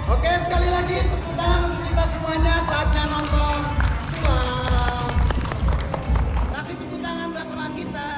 Oke, sekali lagi tepuk tangan untuk kita semuanya saatnya nonton sulap. Kasih tepuk tangan buat teman kita.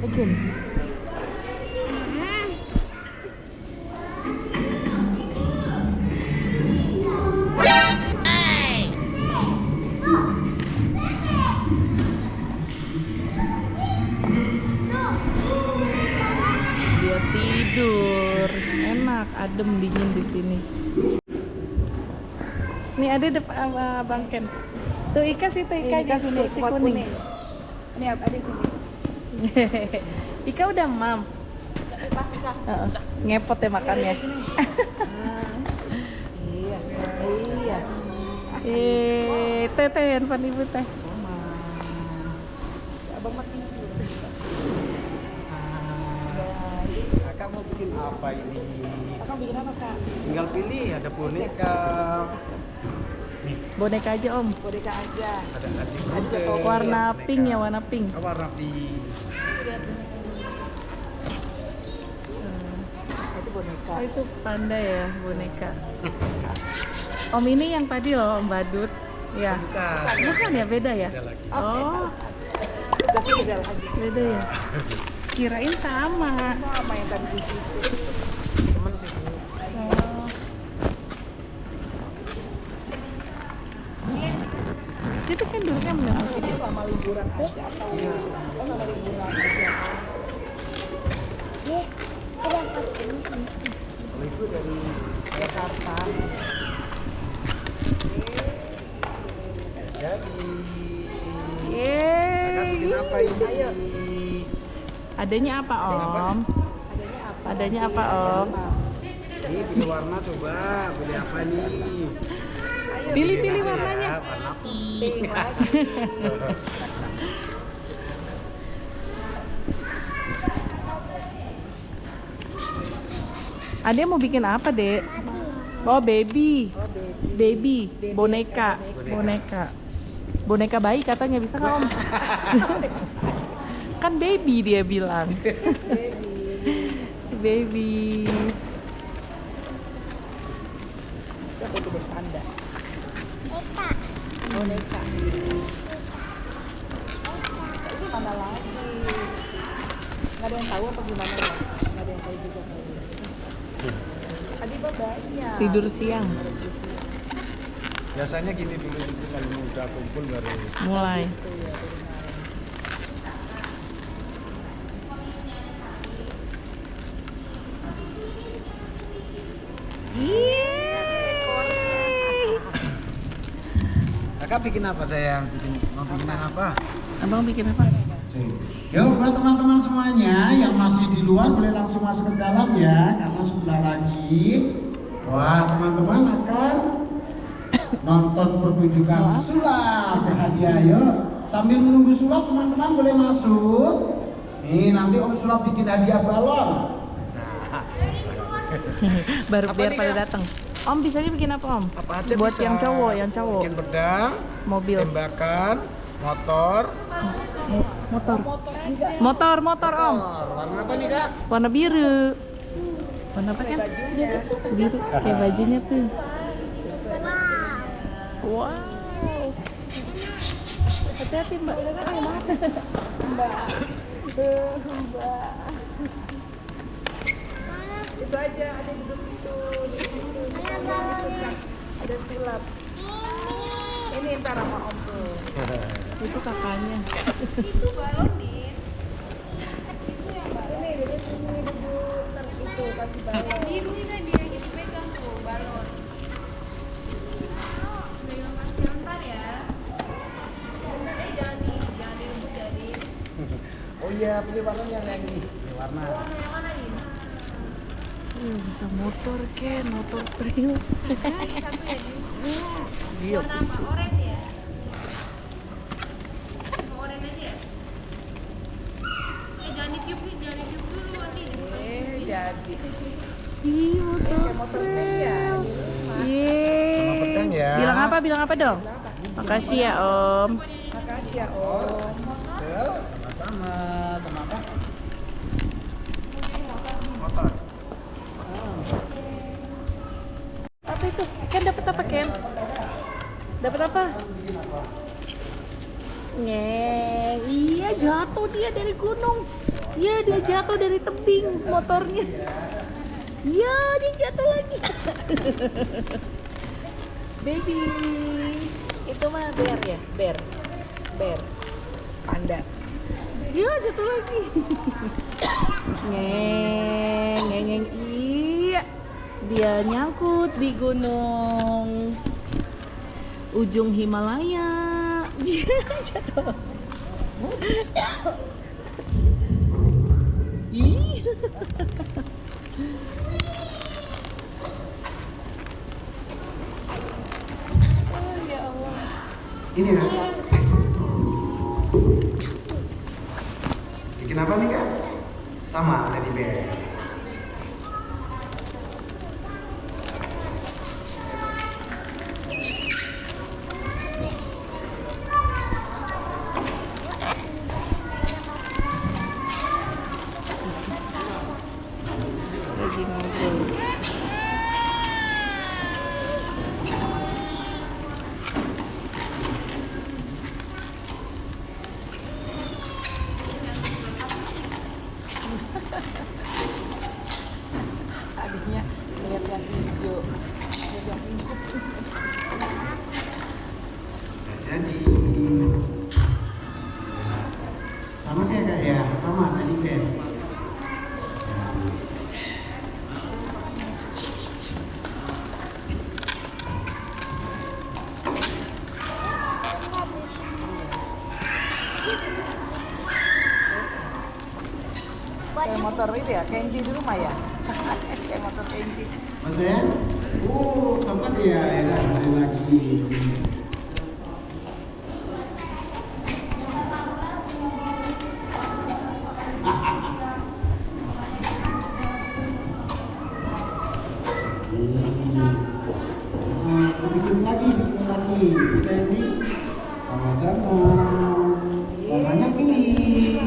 Again. Dia tidur, enak, adem, dingin di sini. Nih ada depan Bang Ken. Tuh Ika sih, tuh Ika sini, si kuning. Ini apa ada sini? Ika udah mam. Ngepot ya makannya. Iya. Teh handphone ibu teh. Sama. Abang makin Kakak mau bikin apa ini? Kakak bikin apa kak? Tinggal pilih, ada boneka. Boneka aja om. Boneka aja. Ada anjing Ada putih, Warna boneka. pink ya, warna pink. Oh, warna pink. Itu boneka. Oh itu panda ya boneka. Om ini yang tadi loh Om Badut. Ya. Bukan. Bukan ya, beda ya? Ada lagi. Oh, Tugasnya beda lagi. beda ya. Kirain sama. Sama yang tadi di situ. Temen sih. Oh. Itu kan duduknya benar. Ini selama liburan aja atau selama liburan aja? Kalau itu dari Jakarta. jadi. Kakak bikin Yeay. apa ini? Ayo. Adanya apa Om? Adanya apa? Adanya apa Om? Ini pilih warna coba, pilih apa nih? Pilih-pilih aja ya, warnanya. warna Pink lagi. Adek mau bikin apa Dek? Oh baby. Oh baby. Baby, boneka, boneka bayi katanya, bisa nggak Om? Kan baby dia bilang. Baby. Siapa itu deh panda? Boneka. Ini mana lagi? Nggak ada yang tahu apa gimana ya? Nggak ada yang tahu juga kali. Tadi banyak. Tidur siang. Biasanya gini dulu itu kalau udah kumpul baru. Mulai. Kakak bikin apa sayang? Mau bikin apa? Abang bikin apa? Yuk buat teman-teman semuanya yang masih di luar boleh langsung masuk ke dalam ya, karena sebentar lagi wah teman-teman akan nonton pertunjukan sulap berhadiah. Yuk sambil menunggu sulap teman-teman boleh masuk. Nih nanti Om Sulap bikin hadiah balon. Baru Apa biar nih, pada Kak? datang. Om bisanya bikin apa Om? Apa aja Buat bisa. yang cowok, yang cowok. Bikin pedang, Mobil. tembakan, motor. Motor. Motor Om. Warna apa nih Kak? Warna biru. Warna apa kan? Biru. Kayak bajunya tuh. Wow. Hati-hati Mbak. Itu aja ada duduk situ. Ada sulap. Ini ntar sama Om tuh. Itu kakaknya. Itu balonin. Itu yang balon. Ini di sini duduk. Ntar itu kasih balon. Biru ini dia gitu pegang tuh balon. Pegang kasih ntar ya. Bentar jangan direbut jadi. Oh iya, pilih warna yang ini. Ini warna. Warna yang mana ini? Bisa motor Ken, motor trail. Satu ya, Din. Iya. Warna apa? Oranye ya? Mau oranye aja ya? Jangan ditiup nih, jangan ditiup dulu nanti dibuka. Jadi. Ih, motor trail. Yeay. Sama pedang ya. Bilang apa dong? Makasih ya Om. Makasih ya, Om. Sama-sama. Sama apa? Motor. Apa itu? Ken dapat apa Ken? Dapat apa? Iya jatuh dia dari gunung. Iya dia jatuh dari tebing motornya. Iya dia jatuh lagi. Baby, itu mah bear ya, bear, panda. Dia jatuh lagi. Ngeng, iya. Dia nyangkut di gunung ujung Himalaya. Dia jatuh. Ih. Oh ya Allah. Ini kan? Bikin apa nih kak? Sama teddy bear. Lagi ngobrol. Adiknya lihat yang hijau. Lihat yang hijau. Jadi sama kayak kak ya, sama teddy bear. Kayak motor itu ya, Kenji di rumah ya. Kayak motor Kenji. Mas ya? Sempat ya, ya dah, balik lagi. Bikin lagi. Kita ini sama-sama. Warnanya pilih.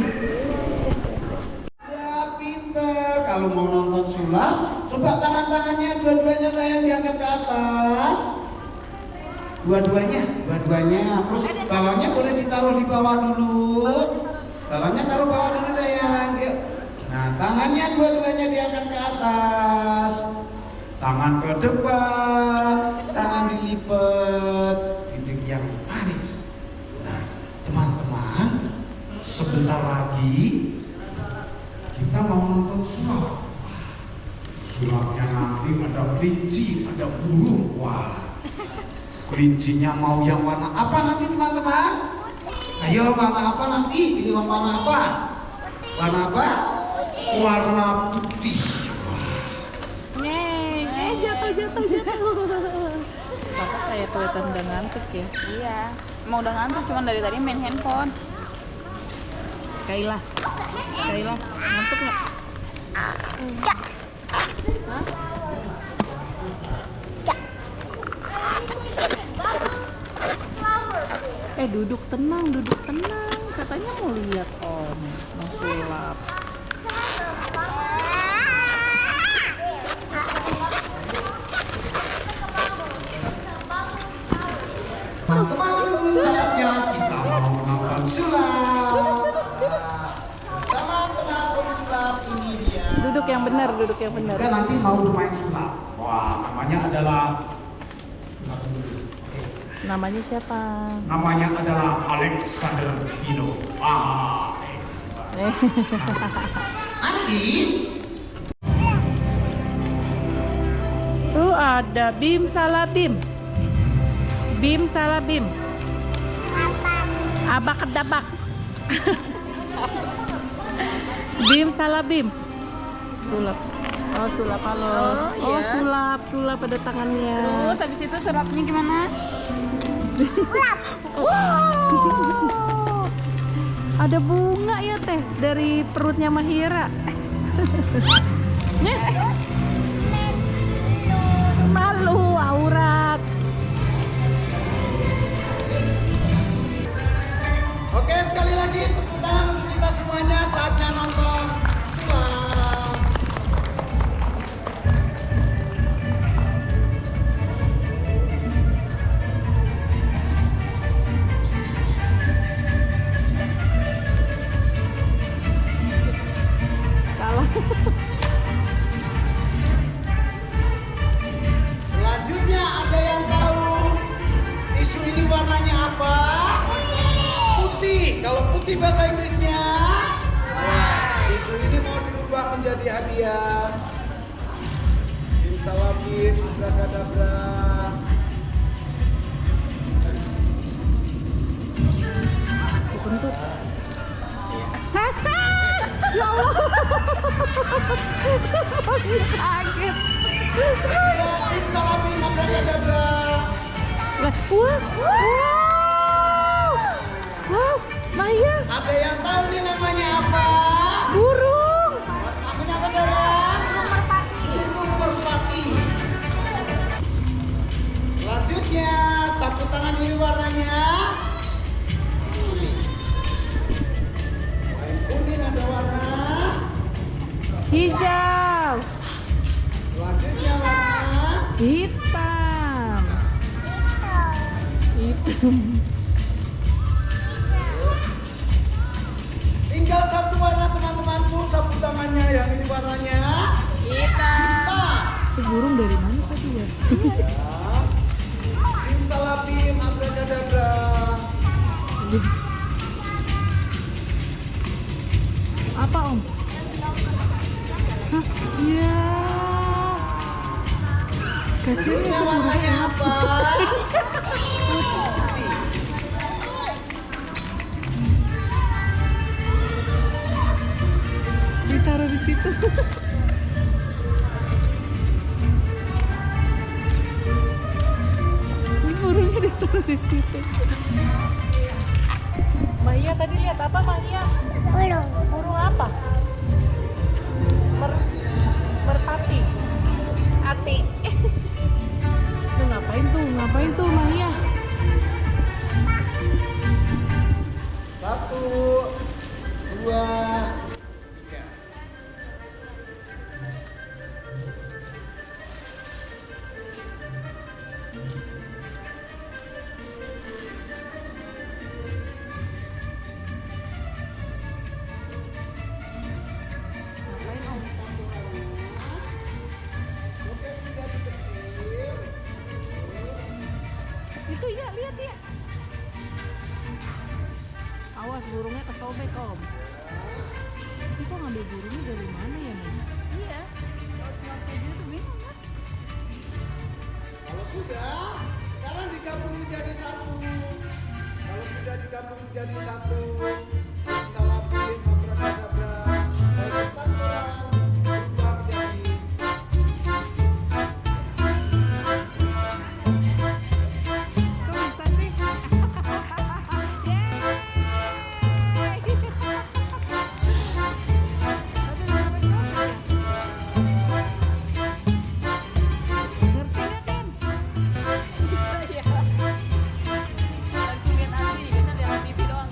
Ya pinter. Kalau mau nonton sulap, coba tangan-tangannya dua-duanya sayang diangkat ke atas. Dua-duanya. Terus balonnya boleh ditaruh di bawah dulu. Balonnya taruh bawah dulu sayang. Yuk. Nah, tangannya dua-duanya diangkat ke atas. Tangan ke depan, tangan dilipat, duduk yang manis. Nah, teman-teman, sebentar lagi kita mau nonton sulap. Sulapnya nanti ada kelinci, ada burung. Wah, kelincinya mau yang warna apa nanti teman-teman? Ayo warna apa nanti? Pilih warna apa? Warna apa? Warna putih. Jatuh. Papa kayak kelihatan udah ngantuk ya. Iya, emang udah ngantuk cuman dari tadi main handphone. Kaila, ngantuk nggak? Enggak. Hah? Duduk tenang. Katanya mau lihat Om, mau sulap. Teman-teman, saatnya kita mau nonton sulap. Bersama teman sulap ini dia. Duduk yang benar. Kita nanti mau bermain sulap. Wah, namanya adalah Namanya siapa? Namanya adalah Alexander Pino. Nanti Tuh ada Bim salah Bim. Bim salah Bim. Abak kedabak. Bim salah Bim. Sulap. Oh, sulap kalau. Oh, iya. Sulap ada tangannya. Terus habis itu serapnya gimana? Wow. Ada bunga ya teh dari perutnya Mahira. Nih. Malu aurat. Oke, sekali lagi tepuk tangan untuk kita semuanya saatnya nonton sulap. Salah. Selanjutnya ada yang tahu isu ini warnanya apa? Putih. Kalau putih bahasa Inggrisnya. Isu ini mau dirubah menjadi hadiah. Simsalabim, abrakadabra. Bentuk. Ya Allah. Kaget. Simsalabim, abrakadabra. Wow, Maya, Ada yang tahu nih namanya apa? burung. Namanya apa sayang? Burung merpati. Selanjutnya, sapu tangan ini warnanya kuning. Selain kuning ada warna. Hijau, Selanjutnya warna. hitam. Hitam. Tinggal satu warna teman-temanku, sapu tangannya yang ini warnanya Hitam. hitam. Itu burung dari mana tadi ya? Simsalabim, abrakadabra. Apa Om? Hah? Iya. Kasih Selanjutnya warnanya apa? ditaruh di situ. Burungnya ditaruh di situ. Maya tadi lihat apa Maya? Burung apa? Merpati. Ati. Tuh ngapain tuh Maya? Satu, dua, tiga. Ngapain Om? Itu ya, lihat ya. Awas burungnya kesobek Om. Tapi kok ngambil burungnya dari mana ya Nen? Iya. Kalau cuma kayak gitu tuh bingung kan? Kalau sudah, sekarang digabung menjadi satu. Kalau sudah digabung menjadi satu, simsalabim, abrakadabra. Dari kertas koran berubah menjadi Kok bisa sih? Yeay! Aduh, sampai sobek ya? Ngerti nggak, Nen? Iya. Langsung lihat asli, biasanya lihat TV doang.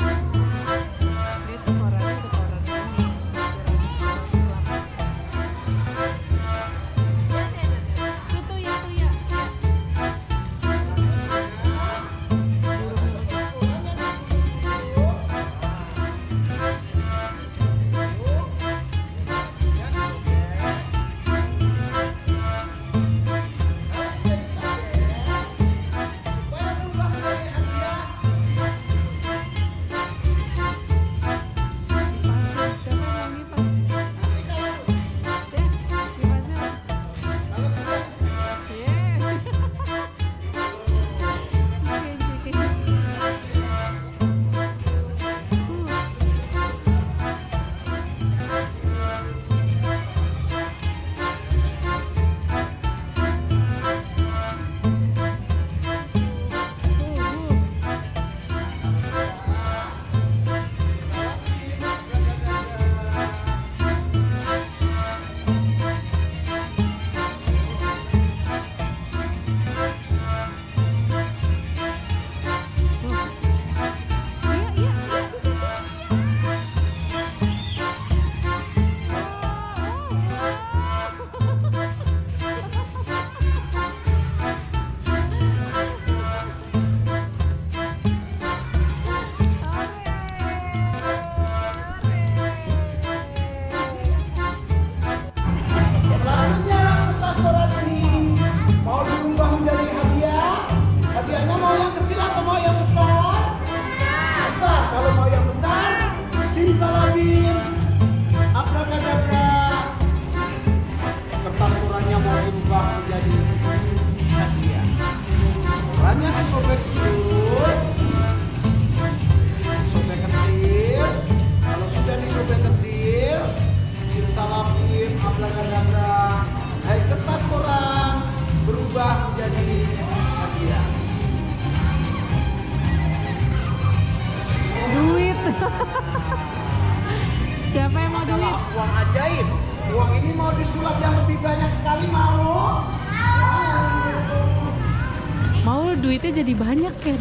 duitnya jadi banyak kan?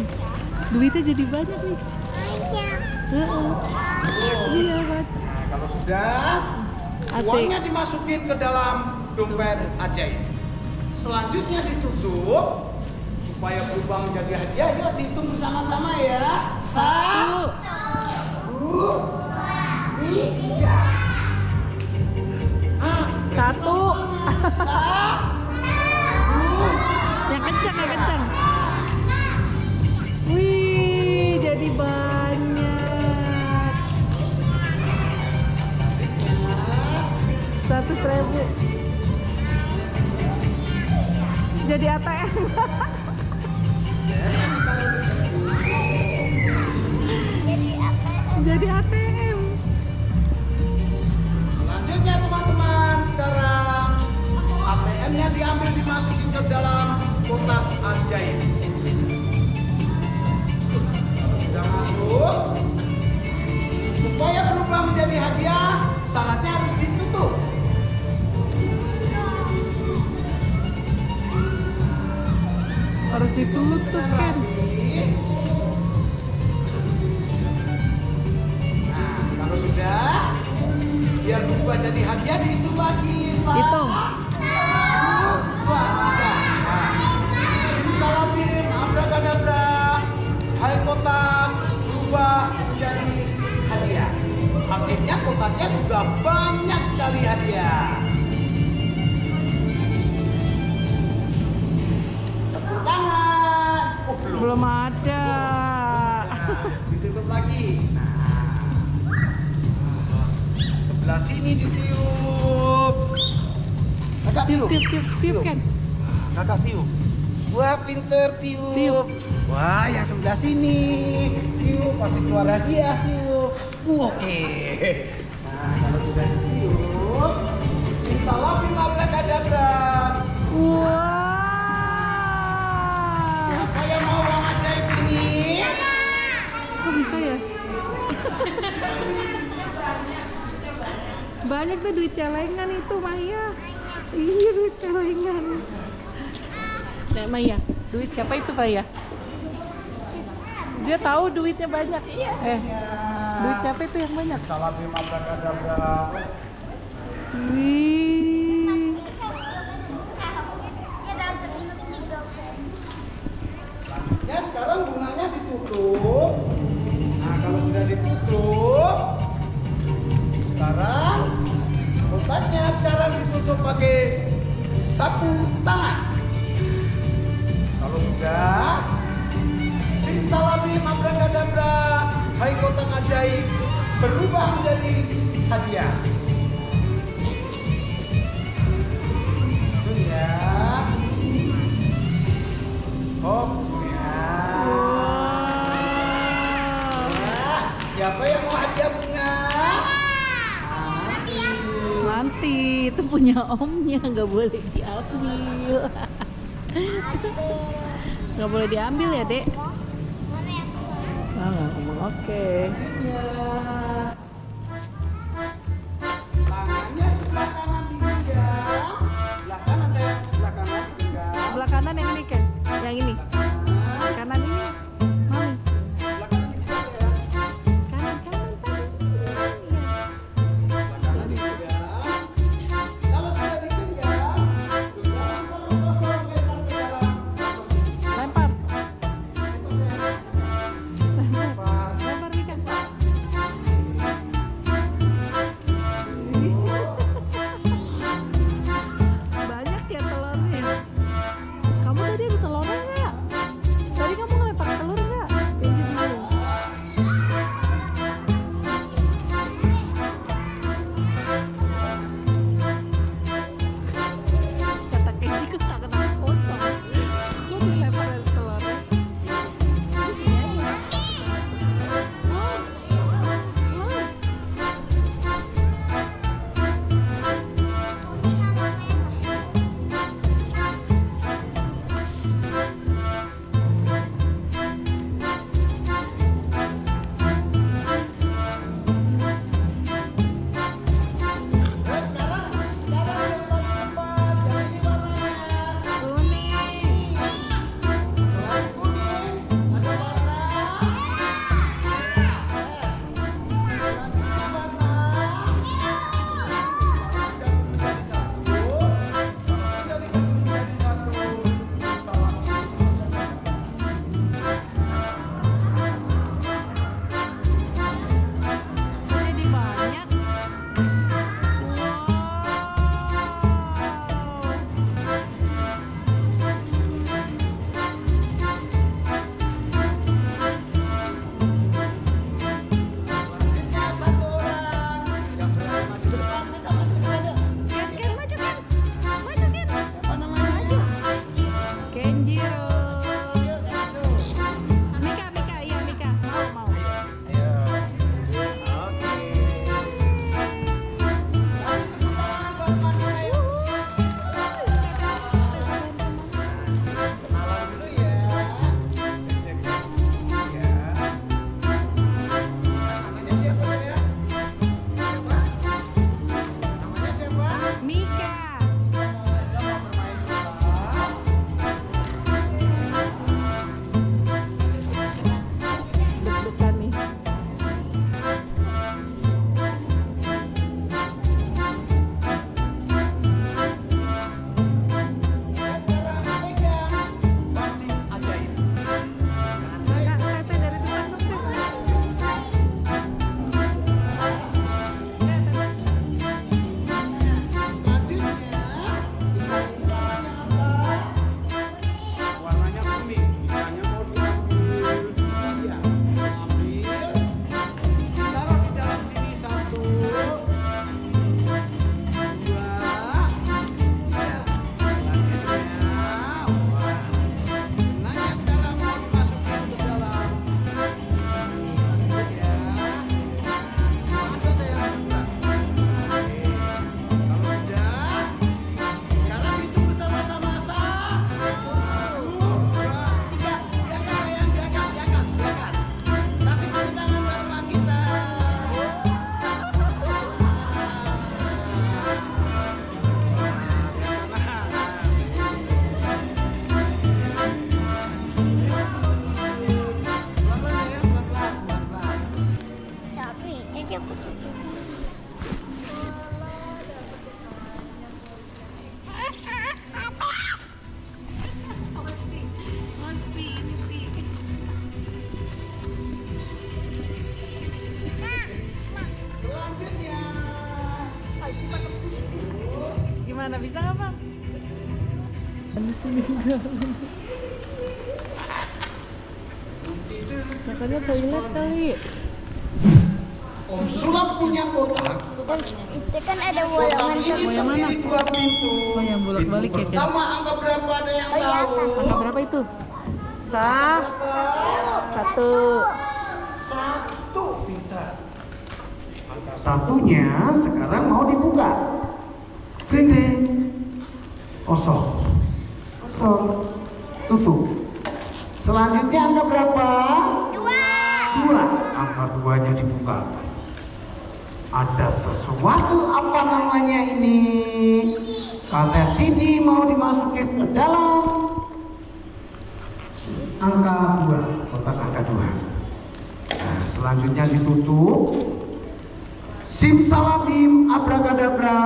Duitnya jadi banyak nih. Heeh. Iya kan. Nah, kalau sudah, Asik. uangnya dimasukin ke dalam dompet ajaib. Selanjutnya ditutup supaya berubah menjadi hadiah. Yuk dihitung bersama-sama ya. 1, 2, 3. 1. Yang kencang, yang kencang. Wih, jadi banyak. 100.000. Jadi ATM. Jadi ATM. Selanjutnya teman-teman, sekarang ATM-nya diambil dimasukin ke dalam kotak ajaib. Sudah masuk. Supaya berubah menjadi hadiah, syaratnya harus ditutup. Harus ditutup kan? Nah, kalau sudah, biar berubah jadi hadiah dihitung lagi. Hitung. 1, 2, 3. Salamin, abrakadabra, hai kotak berubah menjadi hadiah. Akhirnya kotaknya sudah banyak sekali hadiah. Tepuk tangan. Oh, Belum ada. Ditutup lagi. Nah, sebelah sini ditiup. Kakak tiup. Tiup kan? Kakak tiup. Wah, pinter tiup. Tiup. Wah, yang sebelah sini tiup pasti keluar hadiah tiup. Oke. Nah, kalau sudah ditiup, Bismillahirrahmanirrahim, abrakadabra. Wow. Siapa yang mau uang ajaib ini? Kok bisa ya? Banyak tuh duit celengan itu, Maya. Iya, duit celengan. Nek Maya, duit siapa itu, Maya? Dia tahu duitnya banyak. Duit siapa itu yang banyak? Bismillahirrahmanirrahim, abrakadabra. Wih. Ya, sekarang bunganya ditutup. Nah, kalau sudah ditutup, sekarang kotaknya sekarang ditutup pakai sapu tangan. Kalau sudah, Bismillahirrahmanirrahim, abrakadabra, hai kotak ajaib berubah menjadi hadiah. Itu ya. Oh, ya. Nah, siapa yang mau hadiah bunga? Nanti itu punya omnya, nggak boleh diambil. Nggak boleh diambil ya, Dek? Nggak ngomong oke. Tangannya sebelah kanan digenggam. Sebelah kanan saya, sebelah kanan digenggam. Sebelah kanan yang ini kan? Yang ini. Kanan ini. Mana? Sebelah kanan digenggam ya. Kanan kanan tadi. Sebelah kanan digenggam. Kalau sudah digenggam, genggam terus kosong lempar ke dalam. Lempar. Lempar. Lempar nih kan. Banyak ya telurnya. Kamu tadi ada Makanya toilet kali. Om Sulap punya kotak. Itu kan ada Kotak bolongan ini terdiri dua pintu. Oh, yang bolak-balik Pintu ya, Ken? pertama angka berapa ada yang tahu? Angka berapa itu? Satu. Satu pintar. Angka satunya sekarang mau dibuka. Ding ding. Kosong. Kosong. Tutup. Selanjutnya angka berapa? Dua. Angka duanya dibuka. Ada sesuatu, apa namanya ini? Kaset CD mau dimasukin ke dalam angka 2, kotak angka 2. Nah, selanjutnya ditutup. Simsalabim, abrakadabra,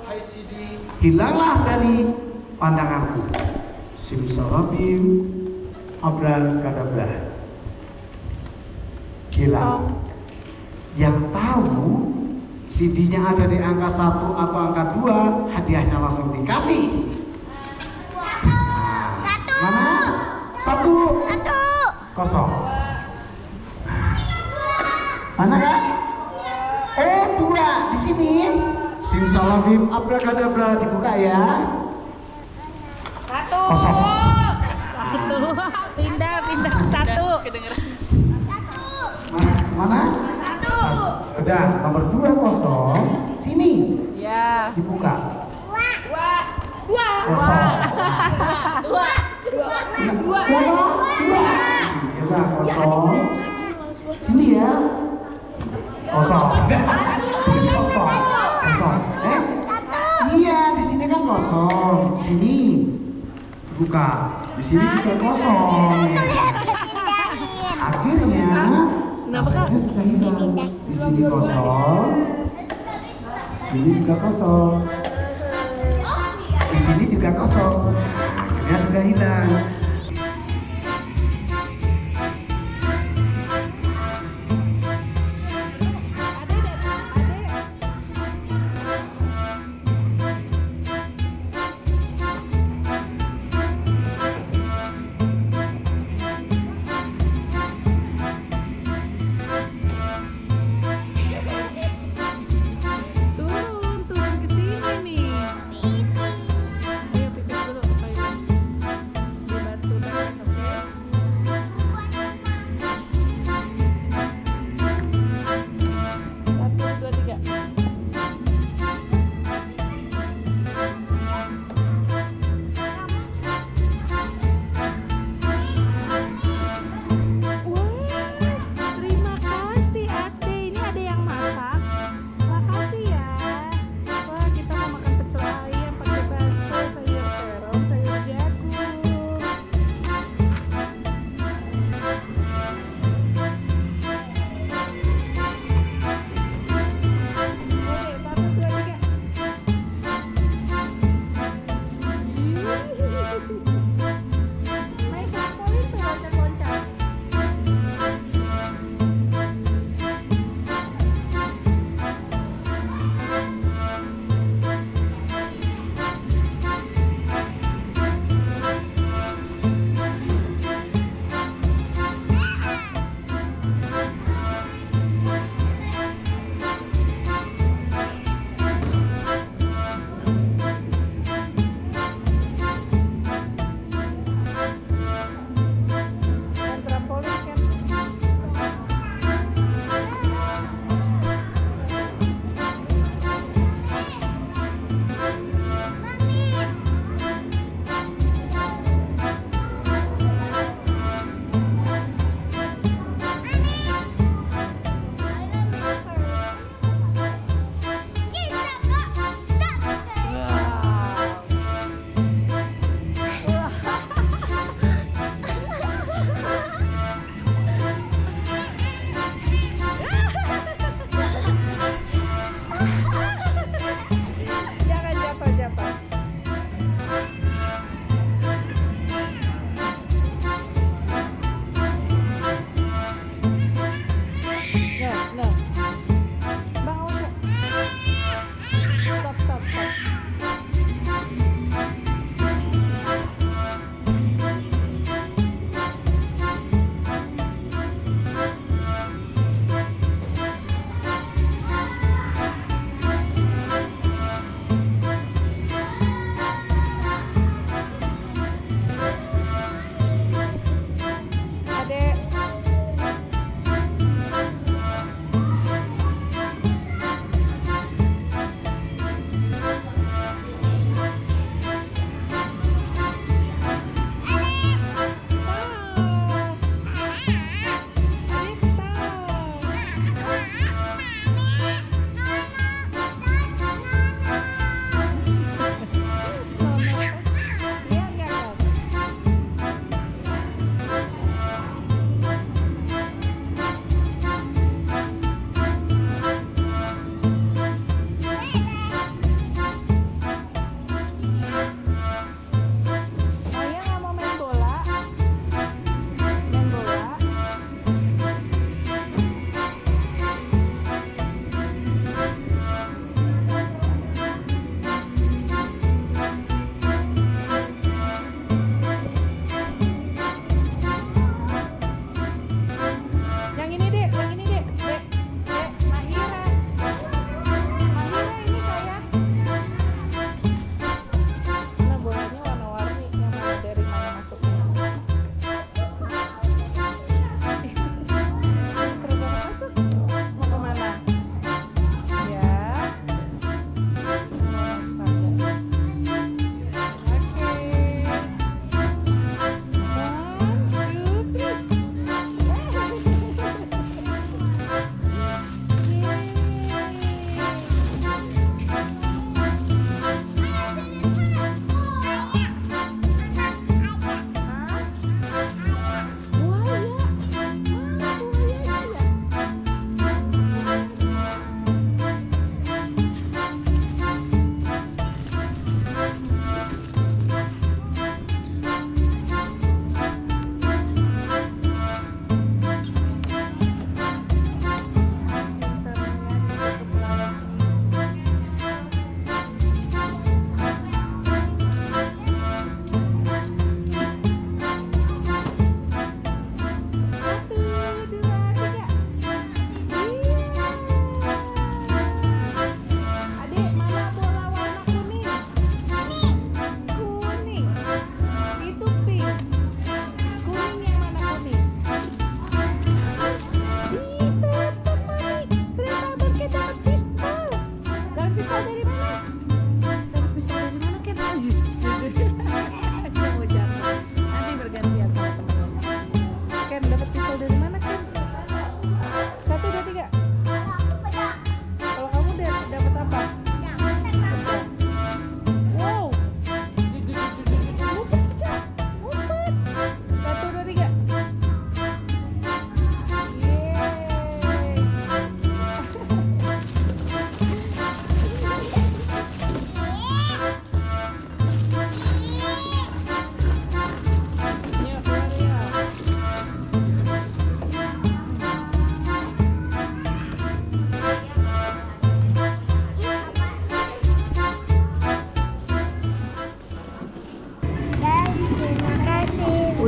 hai CD, hilanglah dari pandanganku. Simsalabim, abrakadabra, hilang. Yang tahu CD-nya ada di angka 1 atau angka 2, hadiahnya langsung dikasih. Mana? Satu. Kosong. Mana kan? Dua. Di sini. Simsalabim abrakadabra, dibuka ya. Kosong. Pindah satu. Mana? Udah, nomor 2 kosong. Sini. Ya. Dibuka. Dua. Dua. Iya, kosong. Sini ya. Kosong. Kosong. Iya, di sini kan kosong. Sini. Buka. Di sini juga kosong. Akhirnya Kenapa, Kak? kasetnya sudah hilang. Di sini kosong. Sini juga kosong. Di sini juga kosong. Akhirnya sudah hilang. Turun ke sini nih. Ayo pipis dulu, toilet. Di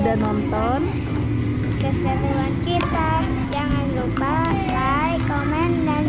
udah nonton keseruan kita. Jangan lupa like, komen, dan